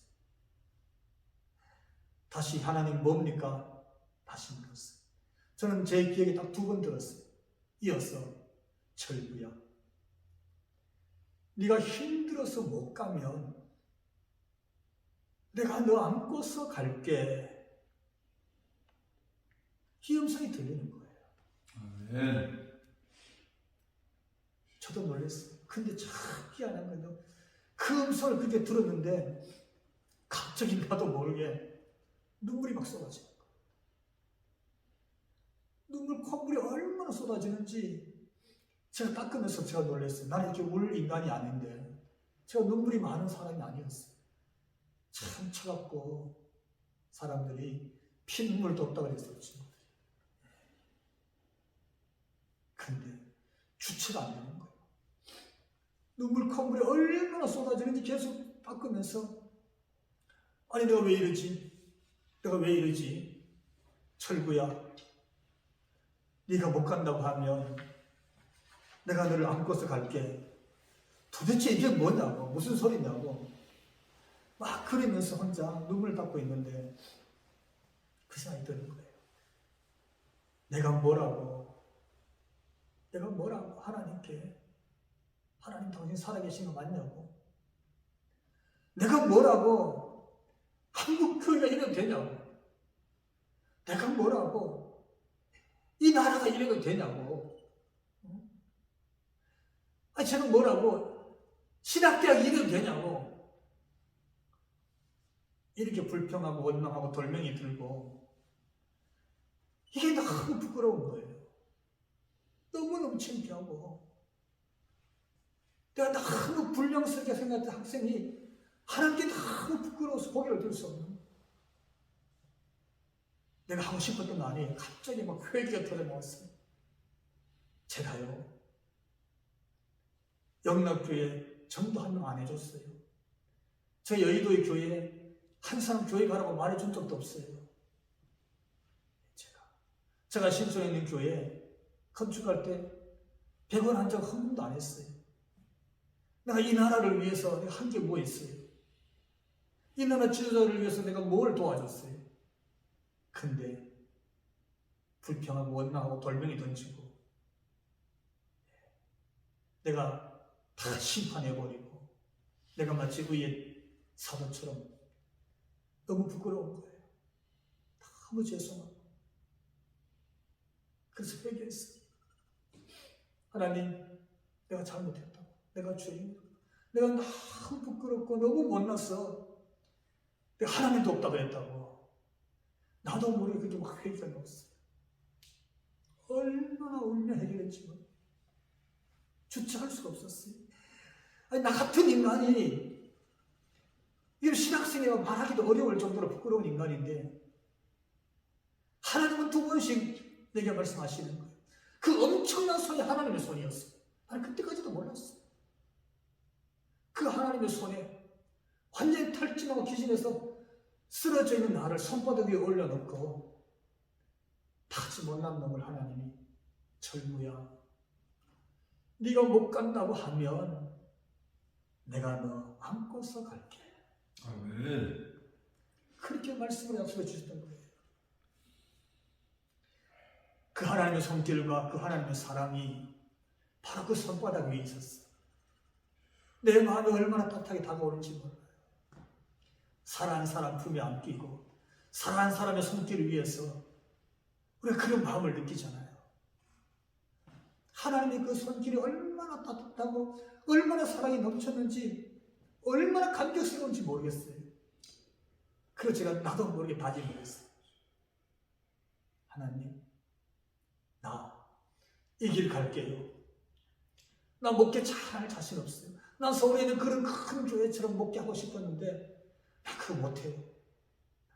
다시 하나님 뭡니까? 다시 물었어요. 저는 제 기억에 딱 2번 들었어요. 이어서 철구야, 네가 힘들어서 못 가면 내가 너 안고서 갈게. 이 음성이 들리는 거예요. 아멘. 저도 놀랐어요. 근데 참 희한한 건요, 그 음성을 그렇게 들었는데 갑자기 나도 모르게 눈물이 막 쏟아지는 거예요. 눈물 콧물이 얼마나 쏟아지는지 제가 닦으면서 제가 놀랐어요. 나는 이렇게 울 인간이 아닌데 제가 눈물이 많은 사람이 아니었어요. 참 차갑고 사람들이 피눈물도 없다고 그랬었지. 근데 주체가 안 되는 거예요. 눈물 콧물이 얼마나 쏟아지는지 계속 닦으면서 아니 내가 왜 이러지? 내가 왜 이러지? 철구야, 네가 못 간다고 하면 내가 너를 안고서 갈게. 도대체 이게 뭐냐고, 무슨 소리냐고 막 그러면서 혼자 눈물을 닦고 있는데 그 생각이 드는 거예요. 내가 뭐라고 하나님께, 하나님 당신 살아계신 거 맞냐고, 내가 뭐라고 한국 교회가 이래도 되냐고, 내가 뭐라고 이 나라가 이래도 되냐고, 아니 제가 뭐라고 신학대학이 이래도 되냐고, 이렇게 불평하고 원망하고 돌멩이 들고 이게 너무 부끄러운 거예요. 너무너무 창피하고 내가 너무 불량스럽게 생각했던 학생이 하나님께 너무 부끄러워서 고개를 들 수 없는, 내가 하고 싶었던 말이 갑자기 막 회개가 터져 나왔어요. 제가요, 영락교회 전도 한 명 안 해줬어요. 저 여의도의 교회에 한 사람 교회 가라고 말해준 적도 없어요. 제가 신촌에 있는 교회에 건축할 때 100원 한 적 한 번도 안 했어요. 내가 이 나라를 위해서 내가 한 게 뭐 있어요? 이 나라 지도자를 위해서 내가 뭘 도와줬어요? 근데 불평하고 원망하고 돌멩이 던지고 내가 다 심판해버리고 내가 마치 의의 사도처럼 너무 부끄러운 거예요. 너무 죄송하고. 그래서 회개했어요. 하나님, 내가 잘못했다고. 내가 죄인이고. 내가 너무 부끄럽고 너무 못났어. 내가 하나님도 없다고 했다고. 나도 모르게 그렇게 막 회개가 나왔어요. 얼마나 울며 해결했지만 주체할 수가 없었어요. 아니, 나 같은 인간이 이 신학생이라 말하기도 어려울 정도로 부끄러운 인간인데 하나님은 2번씩 내게 말씀하시는 거예요. 그 엄청난 손이 하나님의 손이었어요. 나는 그때까지도 몰랐어요. 그 하나님의 손에 완전히 탈진하고 기진해서 쓰러져 있는 나를 손바닥 위에 올려놓고 다시 못난 놈을 하나님이 절무야, 네가 못 간다고 하면 내가 너 안고서 갈게. 아멘. 그렇게 말씀을 약속해 주셨던 거예요. 그 하나님의 손길과 그 하나님의 사랑이 바로 그 손바닥 위에 있었어요. 내 마음이 얼마나 따뜻하게 다가오는지 몰라요. 사랑하는 사람 품에 안기고 사랑하는 사람의 손길 위에서 우리가 그런 마음을 느끼잖아요. 하나님의 그 손길이 얼마나 따뜻하고 얼마나 사랑이 넘쳤는지 얼마나 감격스러운지 모르겠어요. 그래서 제가 나도 모르게 다짐을 했어요. 하나님, 나 이 길 갈게요. 나 목회 잘할 자신 없어요. 난 서울에 있는 그런 큰 교회처럼 목회하고 싶었는데 나 그거 못해요.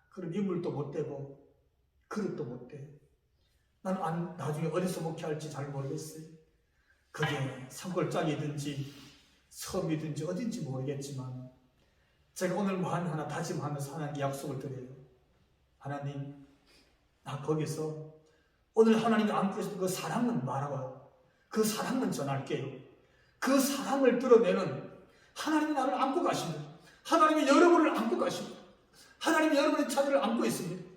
그런 인물도 못 되고 그릇도 못 돼. 나는 나중에 어디서 목회할지 잘 모르겠어요. 그게 산골짜기든지 섬이든지 어딘지 모르겠지만 제가 오늘 만 하나 다짐하면서 하나님께 약속을 드려요. 하나님, 나 거기서 오늘 하나님이 안고 계신 그 사랑은 말하고 그 사랑은 전할게요. 그 사랑을 드러내는 하나님이 나를 안고 가십니다. 하나님이 여러분을 안고 가십니다. 하나님이 여러분의 자녀를 안고 있습니다.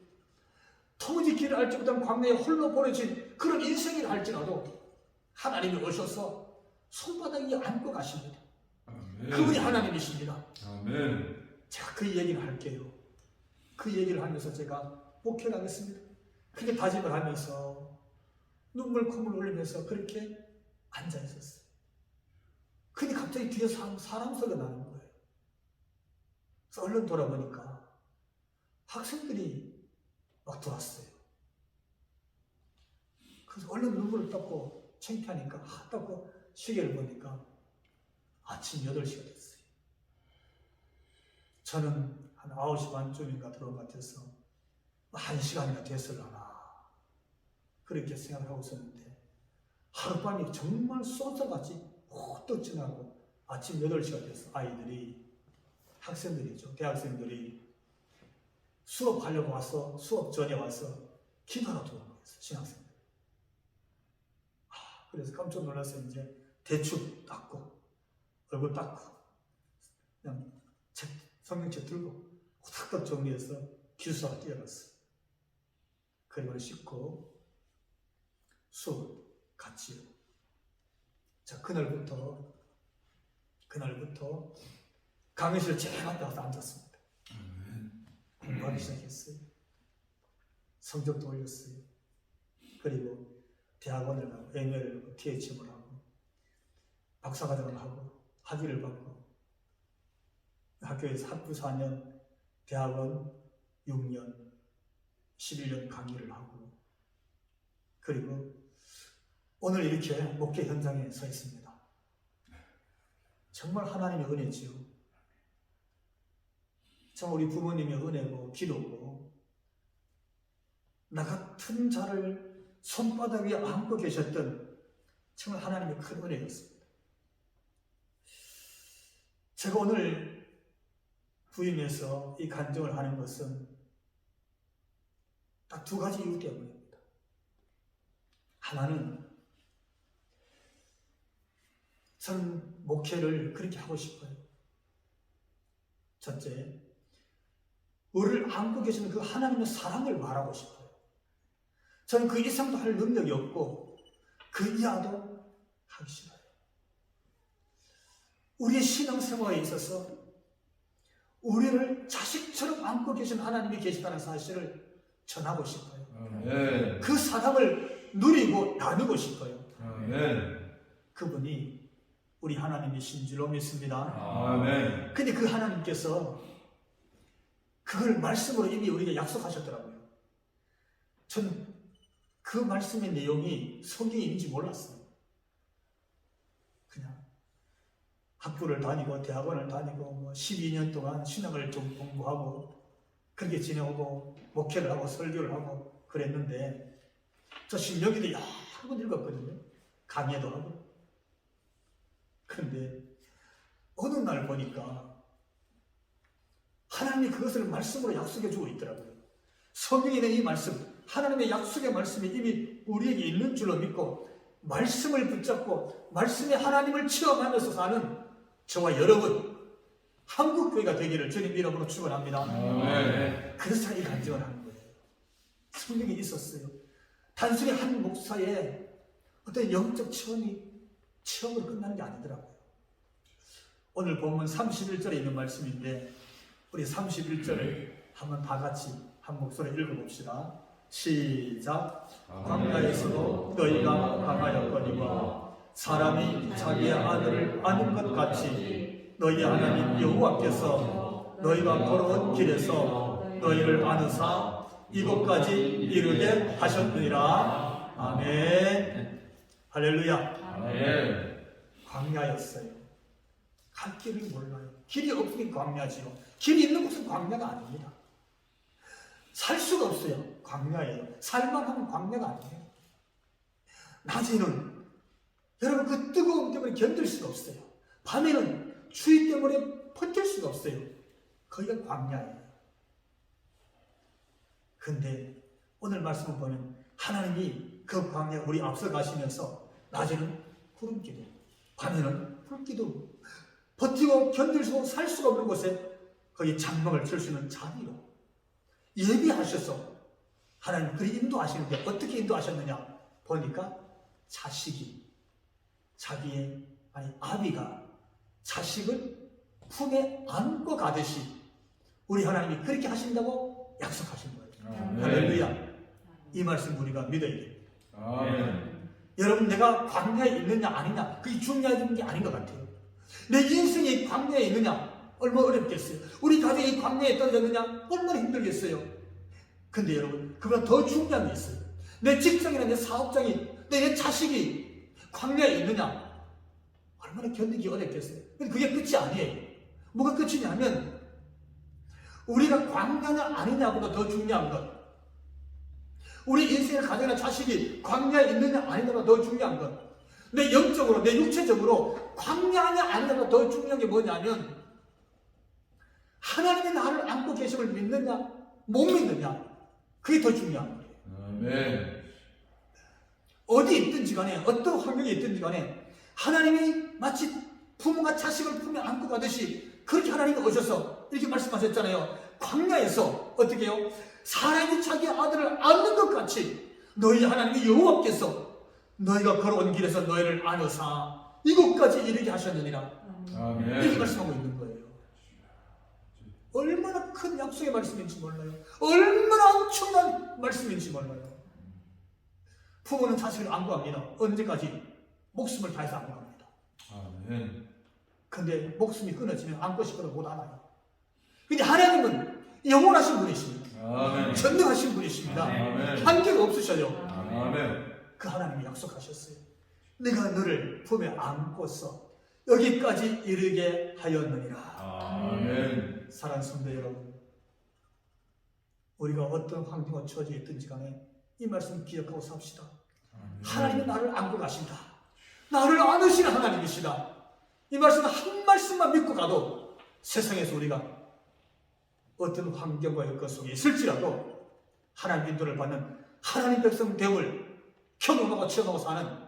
도무지 길을 알지 못한 광야에 홀로 보내진 그런 인생이라 할지라도 하나님이 오셔서 손바닥 위에 안고 가십니다. 아멘. 그분이 하나님이십니다. 아멘. 제가 그 얘기를 할게요. 그 얘기를 하면서 제가 목회를 하겠습니다. 그렇게 다짐을 하면서 눈물 콧물 흘리면서 그렇게 앉아 있었어요. 근데 갑자기 뒤에서 사람 소리가 나는 거예요. 그래서 얼른 돌아보니까 학생들이 막 들어왔어요. 그래서 얼른 눈물을 닦고 창피하니까 닦고 시계를 보니까 아침 8시가 됐어요. 저는 한 9시 반쯤인가 들어온 것 같아서 1시간이나 됐을라나 그렇게 생각하고 있었는데 하룻밤이 정말 쏟아같이 헛떡 지나고 아침 8시가 돼서 아이들이, 학생들이죠, 대학생들이 수업하려고 와서 수업 전에 와서 기도하러 들어온 거예요. 신학생들. 그래서 깜짝 놀라서 이제 대충 닦고 얼굴 닦고 그냥 성경책 들고 후닥닥 정리해서 기숙사로 뛰어갔어요. 그리고 씻고 수업 같이요. 자, 그날부터 강의실 제일 앞에 가서 앉았습니다. 공부하기 시작했어요. 성적도 올렸어요. 그리고 대학원을 가고 ML을 하고 THM을 하고 박사과정을 하고 학위를 받고 학교에서 학부 4년, 대학원 6년, 11년 강의를 하고 그리고 오늘 이렇게 목회 현장에 서 있습니다. 정말 하나님의 은혜지요. 참 우리 부모님의 은혜고 기도고 나 같은 자를 손바닥 위에 안고 계셨던 정말 하나님의 큰 은혜였습니다. 제가 오늘 부임해서 이 간증을 하는 것은 딱 두 가지 이유 때문입니다. 하나는 저는 목회를 그렇게 하고 싶어요. 첫째, 우리를 안고 계시는 그 하나님의 사랑을 말하고 싶어요. 저는 그 이상도 할 능력이 없고 그 이하도 하기 싫어요. 우리의 신앙생활에 있어서 우리를 자식처럼 안고 계신 하나님이 계시다는 사실을 전하고 싶어요. 아멘. 그 사랑을 누리고 나누고 싶어요. 아멘. 그분이 우리 하나님이신 줄로 믿습니다. 아멘. 근데 그 하나님께서 그걸 말씀으로 이미 우리에게 약속하셨더라고요. 전 그 말씀의 내용이 성경인지 몰랐어요. 그냥 학교를 다니고 대학원을 다니고 12년 동안 신학을 좀 공부하고 그렇게 지내오고 목회를 하고 설교를 하고 그랬는데 저 신명기도 여러 번 읽었거든요. 강의도 하고. 그런데 어느 날 보니까 하나님이 그것을 말씀으로 약속해 주고 있더라고요. 성경에 있는 이 말씀, 하나님의 약속의 말씀이 이미 우리에게 있는 줄로 믿고 말씀을 붙잡고 말씀의 하나님을 체험하면서 사는 저와 여러분 한국교회가 되기를 주님 이름으로 축원합니다. 아멘. 그래서 이 간증을 하는 거예요. 성경에 있었어요. 단순히 한 목사의 어떤 영적 체험으로 끝나는 게 아니더라고요. 오늘 본문 31절에 있는 말씀인데 우리 31절을 한번 다 같이 한 목소리로 읽어봅시다. 시작. 광야에서도 너희가 강하였거니와 사람이 자기의 아들을 아는 것 같이 너희 하나님 여호와께서 너희가 걸어온 길에서 너희를 아느사 이곳까지 이르게 하셨느니라. 아멘. 할렐루야. 아멘. 광야였어요. 갈 길을 몰라요. 길이 없으니 광야지요. 길이 있는 곳은 광야가 아닙니다. 살 수가 없어요. 광야예요. 살만 하면 광야가 아니에요. 낮에는 여러분 그 뜨거움 때문에 견딜 수가 없어요. 밤에는 추위 때문에 버틸 수가 없어요. 거기가 광야예요. 근데 오늘 말씀을 보면 하나님이 그 광야 우리 앞서 가시면서 낮에는 구름 기둥, 밤에는 불 기둥, 버티고 견딜 수 살 수가 없는 곳에 거기 장막을 칠 수 있는 자리로 예비하셔서 하나님 그리 인도하시는데 어떻게 인도하셨느냐 보니까 자식이 아비가 자식을 품에 안고 가듯이 우리 하나님이 그렇게 하신다고 약속하신 거예요. 아멘. 할렐루야. 이 말씀 우리가 믿어야 돼요. 아멘. 여러분 내가 광야에 있느냐 아니냐 그게 중요한 게 아닌 것 같아요. 내 인생이 광야에 있느냐 얼마나 어렵겠어요. 우리 가정이 광야에 떨어졌느냐 얼마나 힘들겠어요. 근데 여러분 그보다 더 중요한 게 있어요. 내 직장이나 내 사업장이 내 자식이 광야에 있느냐 얼마나 견디기 어렵겠어요. 근데 그게 끝이 아니에요. 뭐가 끝이냐면 우리가 광야냐 아니냐보다 더 중요한 것, 우리 인생의 가정이나 자식이 광야에 있느냐 아니냐보다 더 중요한 것, 내 영적으로 내 육체적으로 광야냐 아니냐보다 더 중요한 게 뭐냐면 하나님이 나를 안고 계심을 믿느냐 못 믿느냐 그게 더 중요한 거예요. 아멘. 어디 있든지 간에 어떤 환경에 있든지 간에 하나님이 마치 부모가 자식을 품에 안고 가듯이 그렇게 하나님이 오셔서 이렇게 말씀하셨잖아요. 광야에서 어떻게 해요? 사람이 자기 아들을 안는 것 같이 너희 하나님이 여호와께서 너희가 걸어온 길에서 너희를 안으사 이곳까지 이르게 하셨느니라. 이렇게 아멘. 말씀하고 있는 거예요. 얼마나 큰 약속의 말씀인지 몰라요. 얼마나 엄청난 말씀인지 몰라요. 부모는 자식을 안고합니다. 언제까지? 목숨을 다해서 안고합니다. 아멘. 근데 목숨이 끊어지면 안고 싶어도 못 안아요. 근데 하나님은 영원하신 분이십니다. 아멘. 전능하신 분이십니다. 아멘. 한계가 없으셔요. 아멘. 그 하나님이 약속하셨어요. 내가 너를 품에 안고서 여기까지 이르게 하였느니라. 아멘. 사랑하는 성도 여러분, 우리가 어떤 환경과 처지에 있든지 간에 이 말씀 기억하고 삽시다. 아멘. 하나님은 나를 안고 가신다. 나를 안으시는 하나님이시다. 이 말씀 한 말씀만 믿고 가도 세상에서 우리가 어떤 환경과 여건 속에 있을지라도 하나님 인도를 받는 하나님 백성 되을 경험하고 체험하고 사는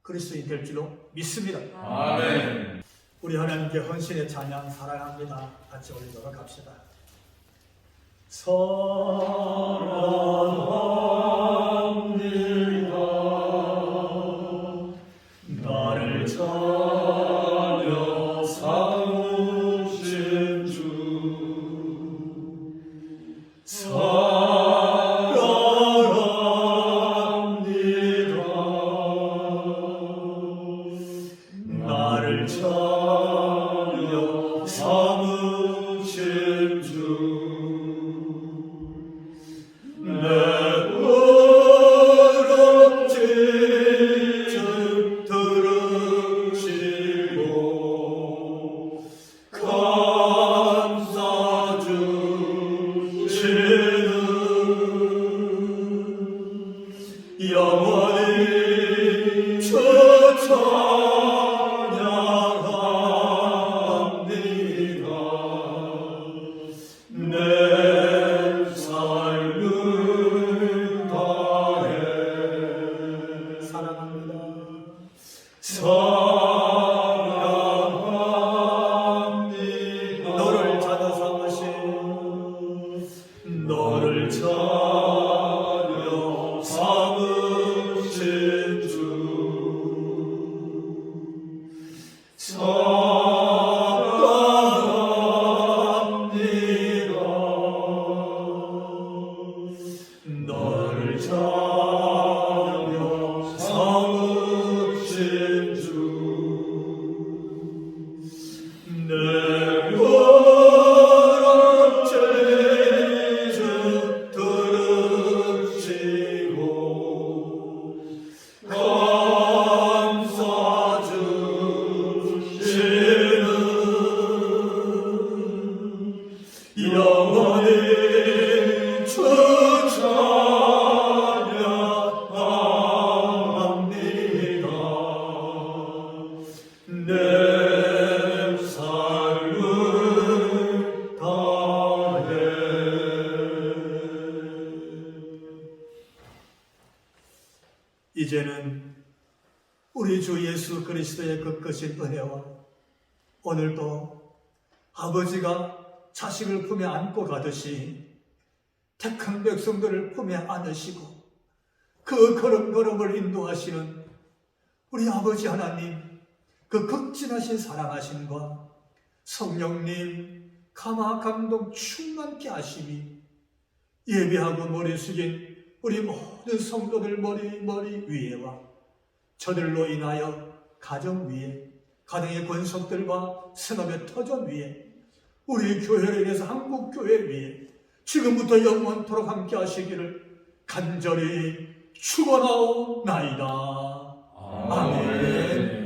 그리스도인 될 줄로 믿습니다. 아멘. 우리 하나님께 헌신의 찬양 사랑합니다. 같이 올리도록 합시다. 사랑합니다. 나를 찾아 삼으신 주 사랑합니다. 나를 찾아 삼으신 주 내 부름짐 들으시고 감사 주시는 영원히 주 찬양합니다. 내 삶을 다해 사랑합니다. 사랑합니다. 너를 찾아 삼으신 너를 찾아 삼으신 주 사랑합니다. 너를 찾아 삼으신 주 내 부름짐 들으시고 감사 주시는 영원히 주 찬양합니다. 내 삶을 다해 이제는 우리 주 예수 그리스도의 그 크신 은혜와 오늘도 아버지가 자식을 품에 안고 가듯이 택한 백성들을 품에 안으시고 그 걸음걸음을 인도하시는 우리 아버지 하나님 그 극진하신 사랑하심과 성령님 감화 감동 충만케 하심이 예배하고 머리 숙인 우리 모든 성도들 머리 위에와 저들로 인하여 가정 위에 가정의 권속들과 생업의 터전 위에 우리 교회를 위해서 한국 교회 위에 지금부터 영원토록 함께 하시기를 간절히 축원하옵나이다. 아멘.